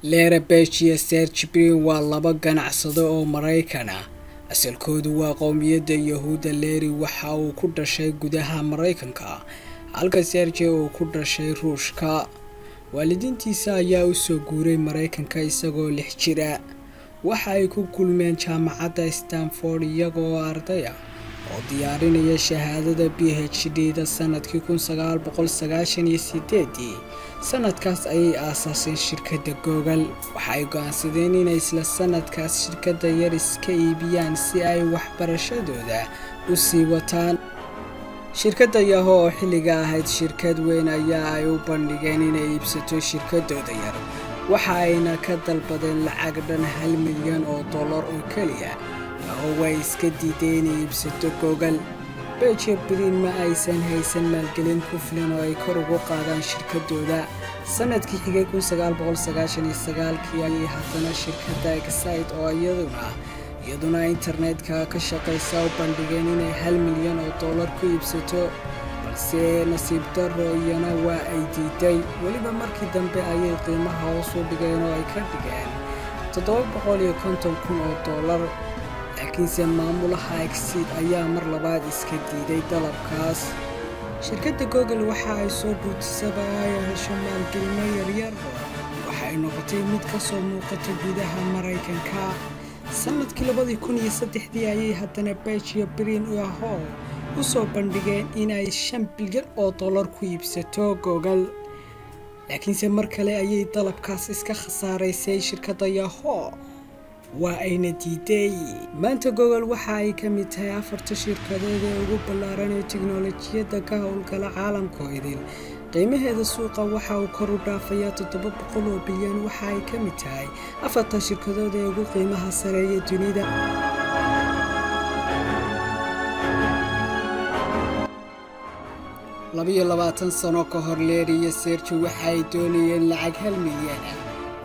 Larry Page iyo Sergey Brin waa laba ganacsade oo Maraykan ah. Asalkoodu waa qowmiyadda Yahuudda. Larry waxa uu ku dhashay gudaha Maraykanka, halka Sergey uu ku dhashay Ruushka. Waalidiintiisa ayaa u soo guuray Maraykanka isagoo 6 jir ah. Waxa ay ku kulmeen jaamacadda Stanford iyagoo arday ah oo diyaarinaya shahaadada PhD-da sanadkii 1998. sanadkaas ayay aasaaseen shirkadda Google. Waxay go'aansadeen inay isla sanadkaas shirkadda yar iska iibiyaan si ay waxbarashadooda u sii wataan. Shirkadda Yahoo oo xilliga ahayd shirkad weyn ayaa ay u bandhigeen inay iibsato shirkadooda yar. Waxa ayna ka dalbadeen lacag dhan $1 milyan oo kaliya. Yahoo way iska diideen inay iibsato Google. Page iyo Brin ma aysan haysan maalgelin ku filan oo ay kor ugu qaadaan shirkadooda. Sanadkii xigay 1999 ayay haddana shirkadda Excite oo iyaduna internetka ka shaqeysa u bandhigeen inay $1 milyan oo ku iibsato, balse nasiib darro iyana waa ay diiday. weliba markii dambe ayay qiimaha hoos u dhigeen oo ay ka dhigeen $750,000. laakiinse maamulaha Excite ayaa mar labaad iska diiday dalabkaas. Shirkadda Google waxa ay soo dhuutisaba ay hesho maalgelino yaryar. waxay noqotay mid ka soo muuqata gudaha Maraykanka. sanadkii 2003 ayay haddana Page iyo Brin Yahoo u soo bandhigeen inay $5 bilyan ku iibsato Google. laakiinse mar kale ayay dalabkaas iska khasaaraysay shirkadda Yahoo, waa ayna diiday. maanta Google waxa ay ka mid tahay 4 shirkadood ee ugu ballaaran ee tiknoolajiyadda ka howlgala caalamka oo idil. qiimaheeda suuqa waxa uu kor u dhaafayaa $700 bilyan. waxa ay ka mid tahay 4 shirkadood ee ugu qiimaha sareeya dunida. labaatan sano ka hor, Larry iyo Sergey waxa ay doonayeen lacag $1 milyan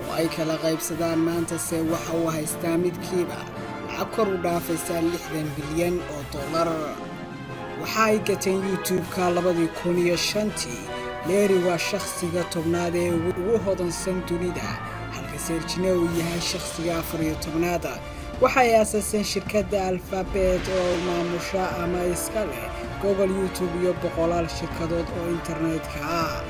oo ay kala qaybsadaan. maanta se waxa uu haystaa midkiiba lacag kor u dhaafaysa $60 bilyan. waxa ay gateen YouTube-ka 2005. Larry waa shakhsiga 10aad ee ugu hodansan dunida, halka Sergey uu yahay shakhsiga 14aad. waxay aasaaseen shirkadda Alphabet oo maamusha ama iska leh Google, YouTube iyo boqolaal shirkadood oo internetka ah.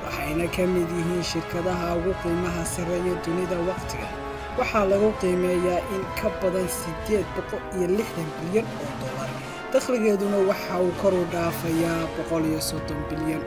waxayna ka mid yihiin shirkadaha ugu qiimaha sareeya dunida waqtigan. waxaa lagu qiimeeyaa in ka badan $860 bilyan. dakhligeeduna waxa uu kor u dhaafayaa $130 bilyan.